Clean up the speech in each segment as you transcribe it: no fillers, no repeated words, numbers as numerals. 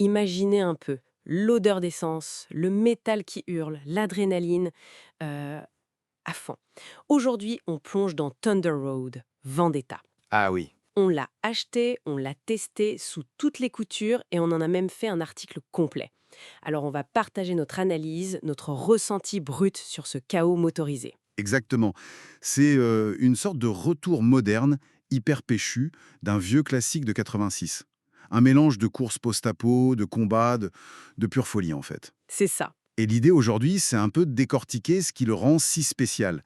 Imaginez un peu l'odeur d'essence, le métal qui hurle, l'adrénaline, euh, à fond. Aujourd'hui, on plonge dans Thunder Road, Vendetta. Ah oui. On l'a acheté, on l'a testé sous toutes les coutures et on en a même fait un article complet. Alors on va partager notre analyse, notre ressenti brut sur ce chaos motorisé. Exactement. C'est une sorte de retour moderne, hyper péchu, d'un vieux classique de 86. Un mélange de courses post-apo, de combats, de pure folie en fait. C'est ça. Et l'idée aujourd'hui, c'est un peu de décortiquer ce qui le rend si spécial.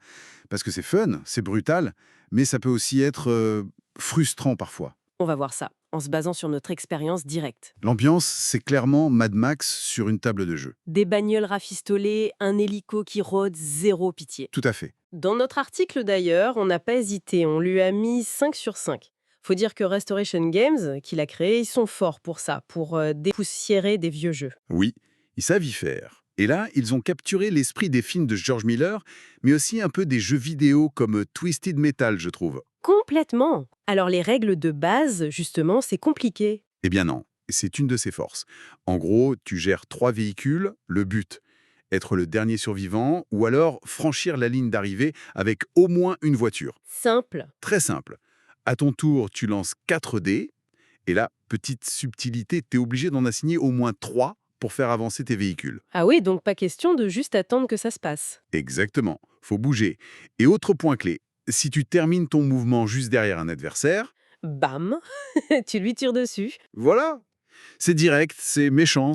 Parce que c'est fun, c'est brutal, mais ça peut aussi être frustrant parfois. On va voir ça, en se basant sur notre expérience directe. L'ambiance, c'est clairement Mad Max sur une table de jeu. Des bagnoles rafistolées, un hélico qui rôde, zéro pitié. Tout à fait. Dans notre article d'ailleurs, on n'a pas hésité, on lui a mis 5 sur 5. Faut dire que Restoration Games, qu'il a créé, ils sont forts pour ça, pour dépoussiérer des vieux jeux. Oui, ils savent y faire. Et là, ils ont capturé l'esprit des films de George Miller, mais aussi un peu des jeux vidéo comme Twisted Metal, je trouve. Complètement. Alors les règles de base, justement, c'est compliqué. Eh bien non, c'est une de ses forces. En gros, tu gères 3 véhicules, le but, être le dernier survivant, ou alors franchir la ligne d'arrivée avec au moins une voiture. Simple. Très simple. À ton tour, tu lances 4 dés, et là, petite subtilité, tu es obligé d'en assigner au moins 3 pour faire avancer tes véhicules. Ah oui, donc pas question de juste attendre que ça se passe. Exactement, faut bouger. Et autre point clé, si tu termines ton mouvement juste derrière un adversaire, Bam, tu lui tires dessus. voilà, c'est direct, c'est méchant,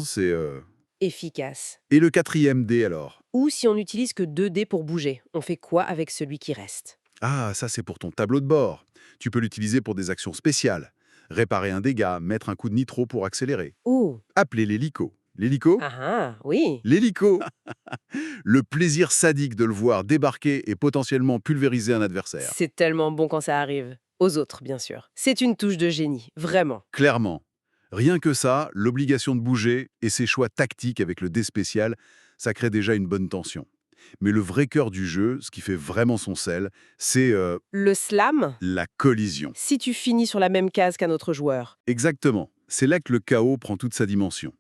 Efficace. Et le quatrième dé alors? Ou si on n'utilise que 2 dés pour bouger, on fait quoi avec celui qui reste? Ah, ça c'est pour ton tableau de bord. Tu peux l'utiliser pour des actions spéciales. Réparer un dégât, mettre un coup de nitro pour accélérer. Oh, Appeler l'hélico. L'hélico? ah ah, oui. L'hélico. Le plaisir sadique de le voir débarquer et potentiellement pulvériser un adversaire. C'est tellement bon quand ça arrive. Aux autres, bien sûr. C'est une touche de génie, vraiment. Clairement. Rien que ça, l'obligation de bouger et ses choix tactiques avec le dé spécial, ça crée déjà une bonne tension. Mais le vrai cœur du jeu, ce qui fait vraiment son sel, c'est Le slam, la collision. si tu finis sur la même case qu'un autre joueur. Exactement. C'est là que le chaos prend toute sa dimension.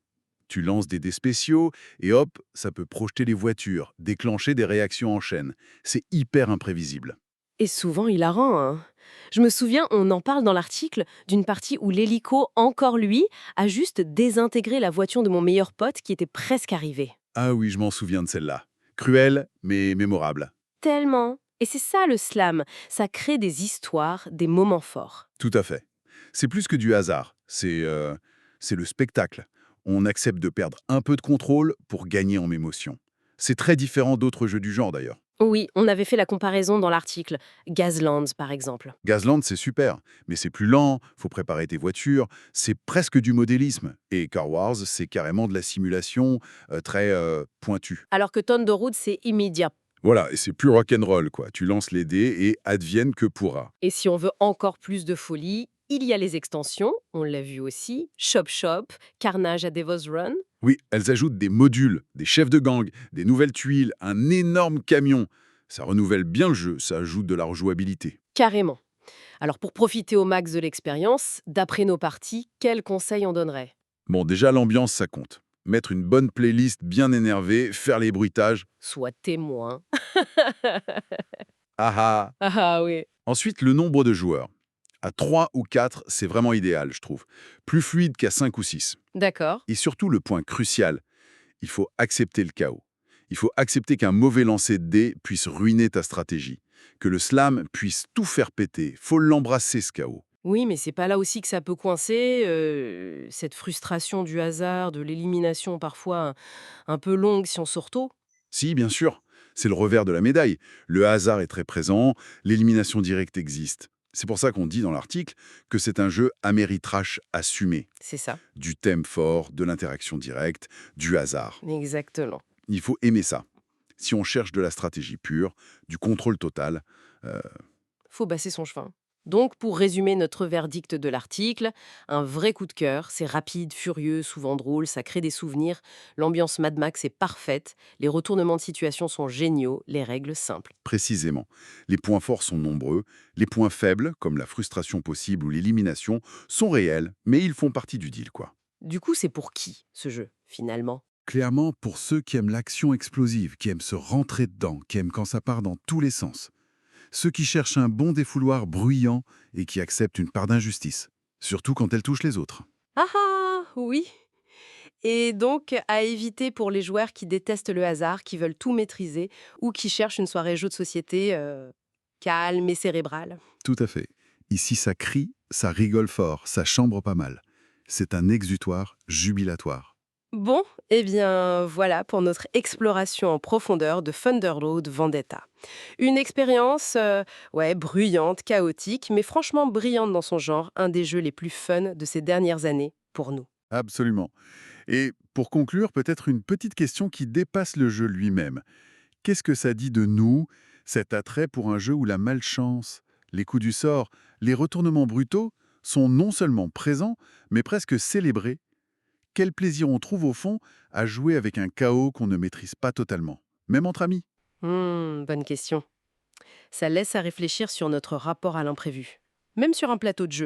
Tu lances des dés spéciaux et hop, ça peut projeter les voitures, déclencher des réactions en chaîne. C'est hyper imprévisible. Et souvent hilarant, hein. Je me souviens, on en parle dans l'article, d'une partie où l'hélico, encore lui, a juste désintégré la voiture de mon meilleur pote qui était presque arrivé. Ah oui, je m'en souviens de celle-là. Cruelle, mais mémorable. Tellement. Et c'est ça le slam, ça crée des histoires, des moments forts. Tout à fait. C'est plus que du hasard, c'est le spectacle. On accepte de perdre un peu de contrôle pour gagner en émotion. C'est très différent d'autres jeux du genre d'ailleurs. Oui, on avait fait la comparaison dans l'article. Gazlands, par exemple. Gazland, c'est super, mais c'est plus lent, faut préparer tes voitures, c'est presque du modélisme. Et Car Wars, c'est carrément de la simulation très pointue. Alors que Thunder Road, c'est immédiat. Voilà, et c'est plus rock'n'roll, quoi. Tu lances les dés et advienne que pourra. Et si on veut encore plus de folie, il y a les extensions, on l'a vu aussi, Shop Shop, Carnage à Devil's Run. Oui, elles ajoutent des modules, des chefs de gang, des nouvelles tuiles, un énorme camion. Ça renouvelle bien le jeu, ça ajoute de la rejouabilité. Carrément. Alors pour profiter au max de l'expérience, d'après nos parties, quels conseils on donnerait? Bon, déjà, l'ambiance, ça compte. Mettre une bonne playlist bien énervée, faire les bruitages. Sois témoin. Ah ah. Ah ah oui. Ensuite, le nombre de joueurs. À 3 ou 4, c'est vraiment idéal, je trouve. Plus fluide qu'à 5 ou 6. D'accord. Et surtout, le point crucial, il faut accepter le chaos. Il faut accepter qu'un mauvais lancer de dés puisse ruiner ta stratégie. Que le slam puisse tout faire péter. Faut l'embrasser, ce chaos. Oui, mais c'est pas là aussi que ça peut coincer, cette frustration du hasard, de l'élimination parfois un peu longue si on sort tôt. Si, bien sûr, c'est le revers de la médaille. Le hasard est très présent, l'élimination directe existe. C'est pour ça qu'on dit dans l'article que c'est un jeu Ameritrash assumé. C'est ça. Du thème fort, de l'interaction directe, du hasard. Exactement. Il faut aimer ça. Si on cherche de la stratégie pure, du contrôle total, euh, Faut basser son chemin. Donc, pour résumer notre verdict de l'article, un vrai coup de cœur, c'est rapide, furieux, souvent drôle, ça crée des souvenirs, l'ambiance Mad Max est parfaite, les retournements de situation sont géniaux, les règles simples. précisément. Les points forts sont nombreux, les points faibles, comme la frustration possible ou l'élimination, sont réels, mais ils font partie du deal, quoi. Du coup, c'est pour qui, ce jeu, finalement? Clairement, pour ceux qui aiment l'action explosive, qui aiment se rentrer dedans, qui aiment quand ça part dans tous les sens. Ceux qui cherchent un bon défouloir bruyant et qui acceptent une part d'injustice. Surtout quand elle touche les autres. Ah ah! Oui. Et donc, à éviter pour les joueurs qui détestent le hasard, qui veulent tout maîtriser ou qui cherchent une soirée jeu de société calme et cérébrale. Tout à fait. Ici, ça crie, ça rigole fort, ça chambre pas mal. C'est un exutoire jubilatoire. Bon, eh bien voilà pour notre exploration en profondeur de Thunderlord Vendetta. Une expérience, ouais, bruyante, chaotique, mais franchement brillante dans son genre, un des jeux les plus fun de ces dernières années pour nous. Absolument. Et pour conclure, peut-être une petite question qui dépasse le jeu lui-même. Qu'est-ce que ça dit de nous, cet attrait pour un jeu où la malchance, les coups du sort, les retournements brutaux sont non seulement présents, mais presque célébrés? Quel plaisir on trouve au fond à jouer avec un chaos qu'on ne maîtrise pas totalement, même entre amis? Bonne question. Ça laisse à réfléchir sur notre rapport à l'imprévu. Même sur un plateau de jeu.